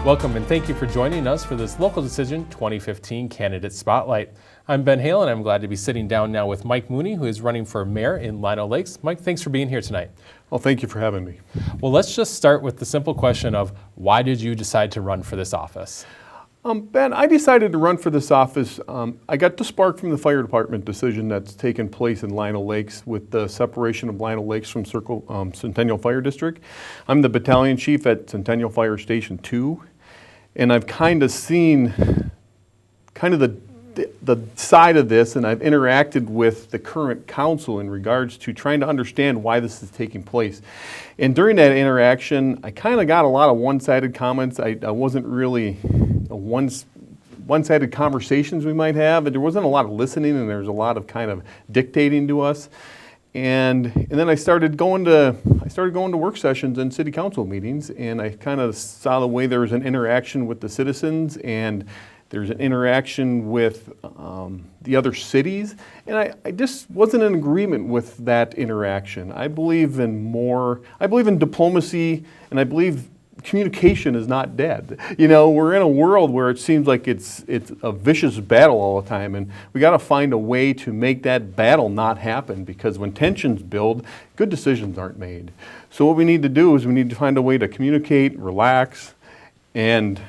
Welcome and thank you for joining us for this Local Decision 2015 Candidate Spotlight. I'm Ben Hale and I'm glad to be sitting down now with Mike Mooney, who is running for mayor in Lino Lakes. Mike, thanks for being here tonight. Well, thank you for having me. Well, let's just start with the simple question of why did you decide to run for this office? Ben, I decided to run for this office. I got the spark from the fire department decision that's taken place in Lino Lakes with the separation of Lino Lakes from Centennial Fire District. I'm the battalion chief at Centennial Fire Station 2, and I've kind of seen the side of this, and I've interacted with the current council in regards to trying to understand why this is taking place. And during that interaction, I kind of got a lot of one-sided comments. I wasn't really one-sided conversations we might have, and there wasn't a lot of listening, and there was a lot of kind of dictating to us. And then I started going to work sessions and city council meetings, and I kind of saw the way there was an interaction with the citizens, and there's an interaction with the other cities, and I just wasn't in agreement with that interaction. I believe in diplomacy, and I believe communication is not dead. You know, we're in a world where it seems like it's a vicious battle all the time, and we got to find a way to make that battle not happen, because when tensions build, good decisions aren't made. So what we need to do is we need to find a way to communicate, relax, and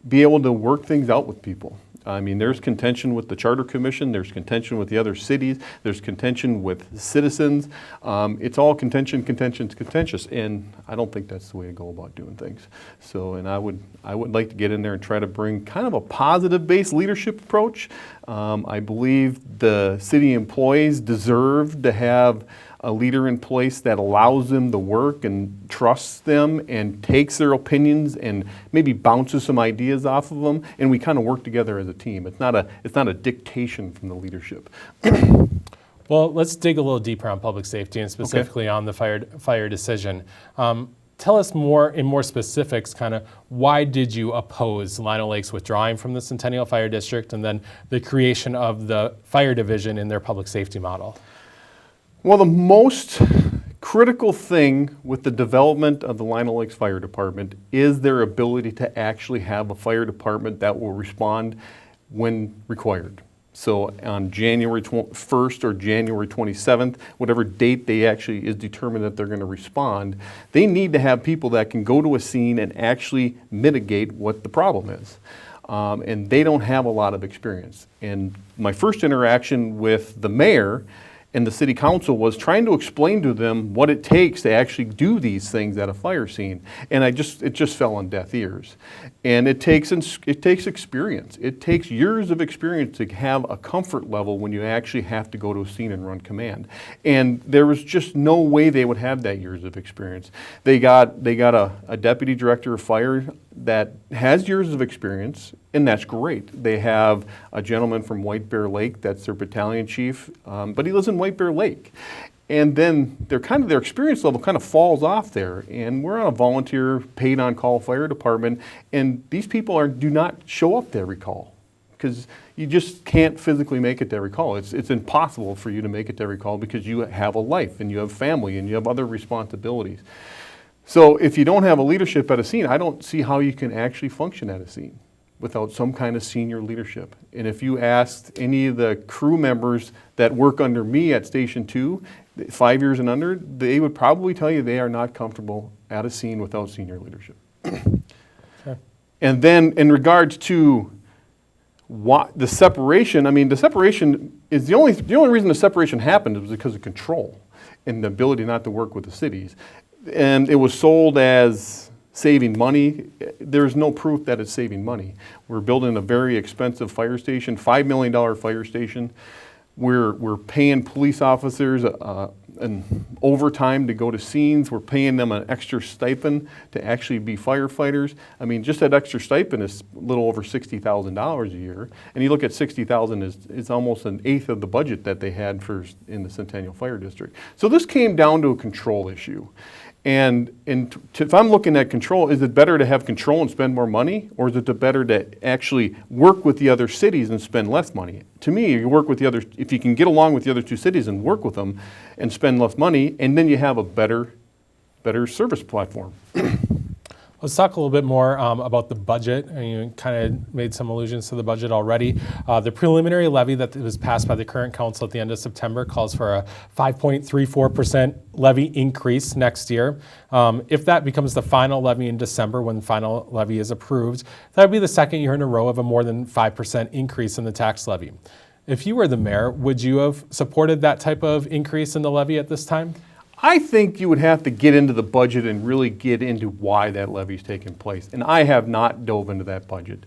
be able to work things out with people. I mean, there's contention with the Charter Commission, there's contention with the other cities, there's contention with citizens. It's all contentious, and I don't think that's the way to go about doing things. So, and I would like to get in there and try to bring kind of a positive-based leadership approach. I believe the city employees deserve to have a leader in place that allows them to work and trusts them and takes their opinions and maybe bounces some ideas off of them, and we kind of work together as a team. It's not a dictation from the leadership. Well, let's dig a little deeper on public safety and specifically on the fire decision. Tell us more in more specifics, kind of why did you oppose Lino Lakes withdrawing from the Centennial Fire District and then the creation of the fire division in their public safety model? Well, the most critical thing with the development of the Lino Lakes Fire Department is their ability to actually have a fire department that will respond when required. So on January 1st or January 27th, whatever date they actually is determined that they're going to respond, they need to have people that can go to a scene and actually mitigate what the problem is. And they don't have a lot of experience. And my first interaction with the mayor and the city council was trying to explain to them what it takes to actually do these things at a fire scene. And it just fell on deaf ears. And it takes experience. It takes years of experience to have a comfort level when you actually have to go to a scene and run command. And there was just no way they would have that years of experience. They got a deputy director of fire that has years of experience, and that's great. They have a gentleman from White Bear Lake that's their battalion chief, but he lives in White Bear Lake. And then their experience level kind of falls off there. And we're on a volunteer paid on call fire department, and these people do not show up to every call because you just can't physically make it to every call. It's impossible for you to make it to every call because you have a life and you have family and you have other responsibilities. So if you don't have a leadership at a scene, I don't see how you can actually function at a scene without some kind of senior leadership. And if you asked any of the crew members that work under me at Station 2, 5 years and under, they would probably tell you they are not comfortable at a scene without senior leadership. Okay. And then in regards to the separation, I mean, the separation is the only reason the separation happened was because of control and the ability not to work with the cities. And it was sold as saving money. There's no proof that it's saving money. We're building a very expensive fire station, $5 million fire station. We're paying police officers an overtime to go to scenes. We're paying them an extra stipend to actually be firefighters. I mean, just that extra stipend is a little over $60,000 a year. And you look at $60,000 is almost an eighth of the budget that they had in the Centennial Fire District. So this came down to a control issue. And if I'm looking at control, is it better to have control and spend more money, or is it better to actually work with the other cities and spend less money? To me, you work with the other, if you can get along with the other two cities and work with them and spend less money, and then you have a better service platform. Let's talk a little bit more about the budget. And you kind of made some allusions to the budget already. The preliminary levy that was passed by the current council at the end of September calls for a 5.34% levy increase next year. If that becomes the final levy in December, when the final levy is approved, that would be the second year in a row of a more than 5% increase in the tax levy. If you were the mayor, would you have supported that type of increase in the levy at this time? I think you would have to get into the budget and really get into why that levy's taking place. And I have not dove into that budget,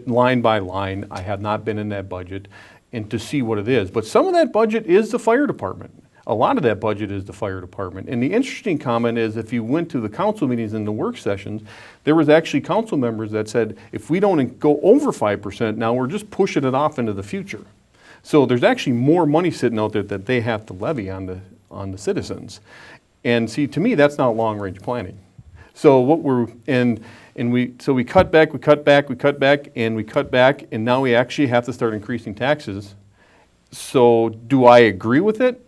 line by line. I have not been in that budget and to see what it is. But some of that budget is the fire department. A lot of that budget is the fire department. And the interesting comment is if you went to the council meetings and the work sessions, there was actually council members that said, if we don't go over 5%, now we're just pushing it off into the future. So there's actually more money sitting out there that they have to levy on the citizens. And see, to me, that's not long-range planning. So what we cut back, and now we actually have to start increasing taxes. So do I agree with it?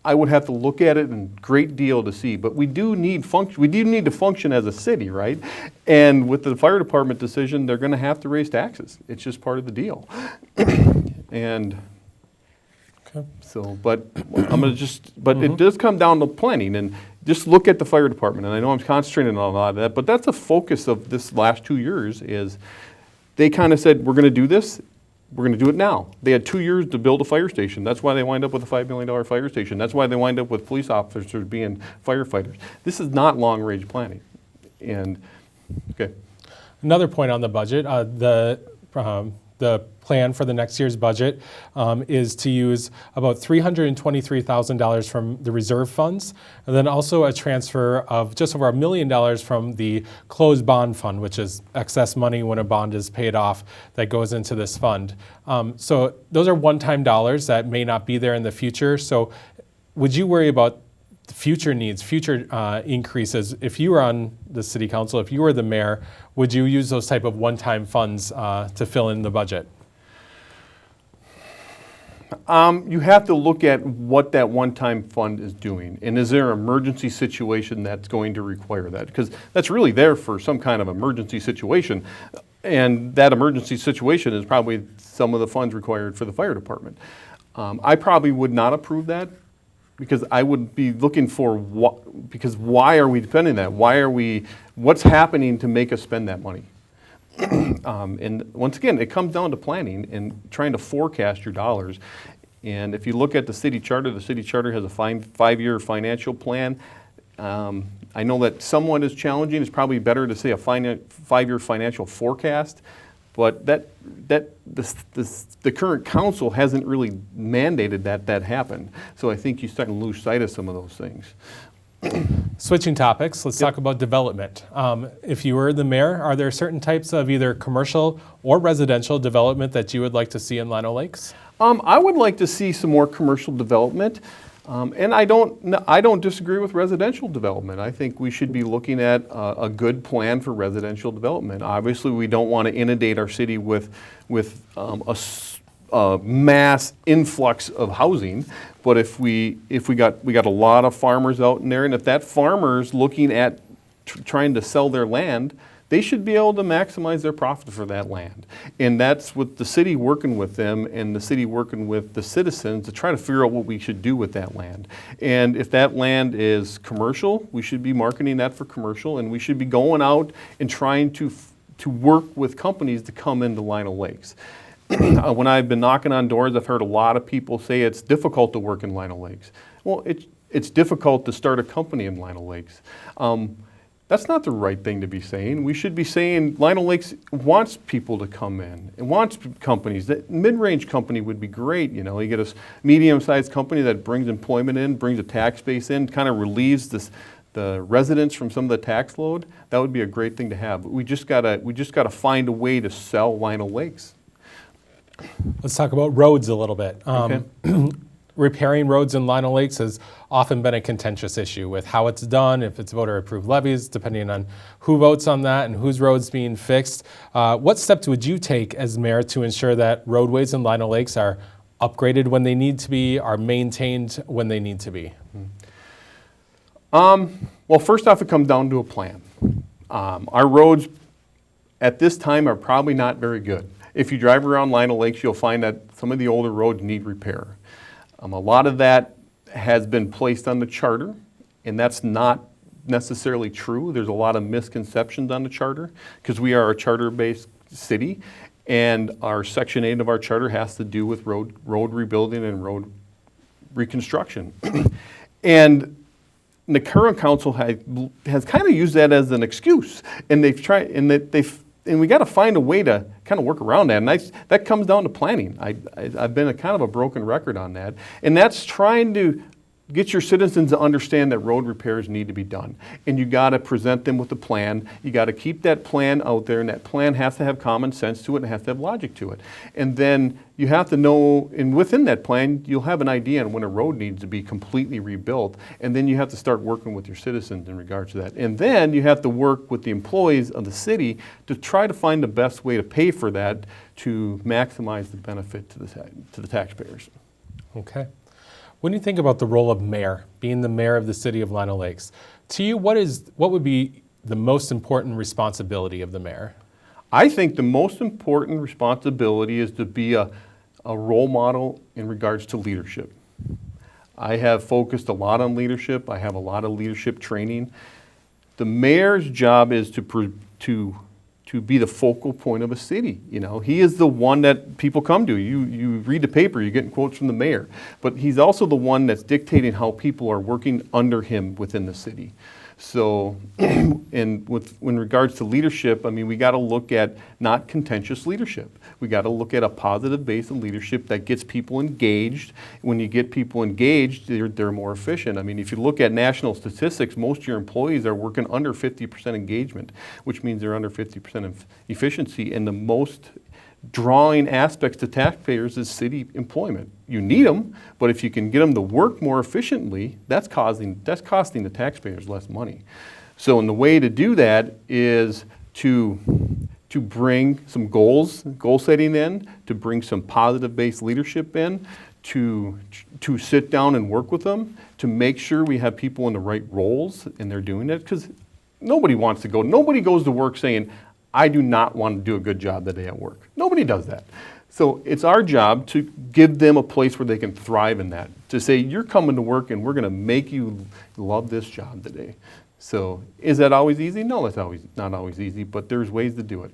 I would have to look at it in great deal to see, but we do need to function as a city, right? And with the fire department decision, they're going to have to raise taxes. It's just part of the deal. And okay. so, but it does come down to planning, and just look at the fire department. And I know I'm concentrating on a lot of that, but that's the focus of this last 2 years. Is they kind of said, we're going to do this. We're going to do it now. They had 2 years to build a fire station. That's why they wind up with a $5 million fire station. That's why they wind up with police officers being firefighters. This is not long-range planning. And, okay. Another point on the budget, the plan for the next year's budget is to use about $323,000 from the reserve funds, and then also a transfer of just over $1 million from the closed bond fund, which is excess money when a bond is paid off that goes into this fund. So those are one-time dollars that may not be there in the future. So would you worry about future needs, future increases? If you were on the city council, if you were the mayor, would you use those type of one-time funds to fill in the budget? You have to look at what that one-time fund is doing, and is there an emergency situation that's going to require that? Because that's really there for some kind of emergency situation, and that emergency situation is probably some of the funds required for the fire department. I probably would not approve that, because I would be looking for because why are we spending that? What's happening to make us spend that money? And once again, it comes down to planning and trying to forecast your dollars. And if you look at the city charter has a five-year financial plan. I know that somewhat is challenging. It's probably better to say a five-year financial forecast, but the current council hasn't really mandated that happen. So I think you start to lose sight of some of those things. Switching topics, let's talk about development. If you were the mayor, are there certain types of either commercial or residential development that you would like to see in Lino Lakes? I would like to see some more commercial development, and I don't disagree with residential development. I think we should be looking at a good plan for residential development. Obviously, we don't want to inundate our city with a mass influx of housing. But if we got a lot of farmers out in there, and if that farmer's looking at trying to sell their land, they should be able to maximize their profit for that land. And that's with the city working with them and the city working with the citizens to try to figure out what we should do with that land. And if that land is commercial, we should be marketing that for commercial, and we should be going out and trying to work with companies to come into Lino Lakes. When I've been knocking on doors, I've heard a lot of people say it's difficult to work in Lino Lakes. Well, it's difficult to start a company in Lino Lakes. That's not the right thing to be saying. We should be saying Lino Lakes wants people to come in. It wants companies. That mid-range company would be great. You know, you get a medium-sized company that brings employment in, brings a tax base in, kind of relieves the residents from some of the tax load. That would be a great thing to have. But we just gotta find a way to sell Lino Lakes. Let's talk about roads a little bit. Okay. Repairing roads in Lino Lakes has often been a contentious issue with how it's done, if it's voter-approved levies, depending on who votes on that and whose road's being fixed. What steps would you take as mayor to ensure that roadways in Lino Lakes are upgraded when they need to be, are maintained when they need to be? Well, first off, it comes down to a plan. Our roads at this time are probably not very good. If you drive around Lino Lakes, you'll find that some of the older roads need repair. A lot of that has been placed on the charter, and that's not necessarily true. There's a lot of misconceptions on the charter because we are a charter-based city, and our Section 8 of our charter has to do with road rebuilding and road reconstruction. And the current council has kind of used that as an excuse, and and we got to find a way to kind of work around that. And that comes down to planning. I've been a kind of a broken record on that, and that's trying to get your citizens to understand that road repairs need to be done. And you got to present them with a plan. You got to keep that plan out there, and that plan has to have common sense to it and has to have logic to it. And then you have to know, and within that plan, you'll have an idea on when a road needs to be completely rebuilt. And then you have to start working with your citizens in regards to that. And then you have to work with the employees of the city to try to find the best way to pay for that to maximize the benefit to the taxpayers. Okay. When you think about the role of mayor, being the mayor of the city of Lino Lakes, to you, what would be the most important responsibility of the mayor? I think the most important responsibility is to be a role model in regards to leadership. I have focused a lot on leadership. I have a lot of leadership training. The mayor's job is to be the focal point of a city. You know, he is the one that people come to. You read the paper, you're getting quotes from the mayor, but he's also the one that's dictating how people are working under him within the city. So, and in regards to leadership, I mean, we got to look at not contentious leadership. We got to look at a positive base of leadership that gets people engaged. When you get people engaged, they're more efficient. I mean, if you look at national statistics, most of your employees are working under 50% engagement, which means they're under 50% of efficiency. And the most drawing aspects to taxpayers is city employment. You need them, but if you can get them to work more efficiently, that's costing the taxpayers less money. So, and the way to do that is to bring some goal setting in, to bring some positive-based leadership in, to sit down and work with them, to make sure we have people in the right roles and they're doing it, because nobody goes to work saying, I do not want to do a good job today at work. Nobody does that. So it's our job to give them a place where they can thrive in that, to say, you're coming to work and we're going to make you love this job today. So is that always easy? No, that's not always easy, but there's ways to do it.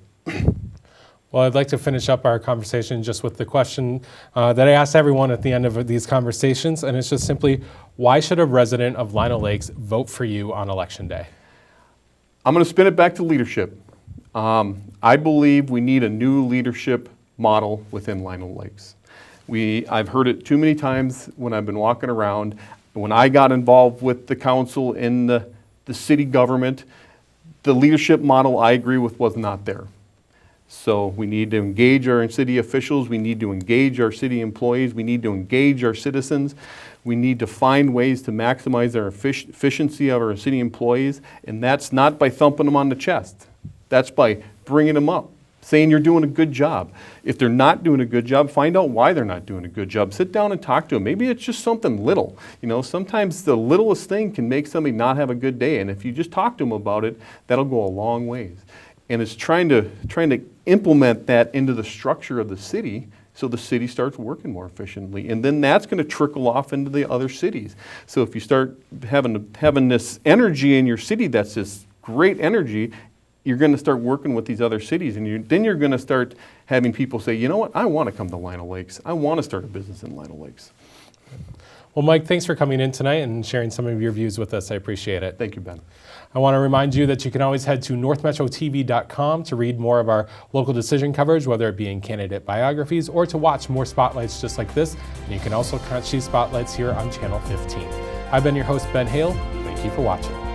Well, I'd like to finish up our conversation just with the question that I ask everyone at the end of these conversations, and it's just simply, why should a resident of Lino Lakes vote for you on Election Day? I'm going to spin it back to leadership. I believe we need a new leadership model within Lino Lakes. I've heard it too many times when I've been walking around. When I got involved with the council in the city government, the leadership model I agree with was not there. So we need to engage our city officials, we need to engage our city employees, we need to engage our citizens, we need to find ways to maximize our efficiency of our city employees, and that's not by thumping them on the chest. That's by bringing them up, saying you're doing a good job. If they're not doing a good job, find out why they're not doing a good job. Sit down and talk to them. Maybe it's just something little. You know, sometimes the littlest thing can make somebody not have a good day, and if you just talk to them about it, that'll go a long ways. And it's trying to implement that into the structure of the city so the city starts working more efficiently. And then that's going to trickle off into the other cities. So if you start having this energy in your city that's this great energy, you're going to start working with these other cities, and then you're going to start having people say, you know what, I want to come to Lino Lakes. I want to start a business in Lino Lakes. Well, Mike, thanks for coming in tonight and sharing some of your views with us. I appreciate it. Thank you, Ben. I want to remind you that you can always head to northmetrotv.com to read more of our local decision coverage, whether it be in candidate biographies or to watch more spotlights just like this. And you can also catch these spotlights here on Channel 15. I've been your host, Ben Hale. Thank you for watching.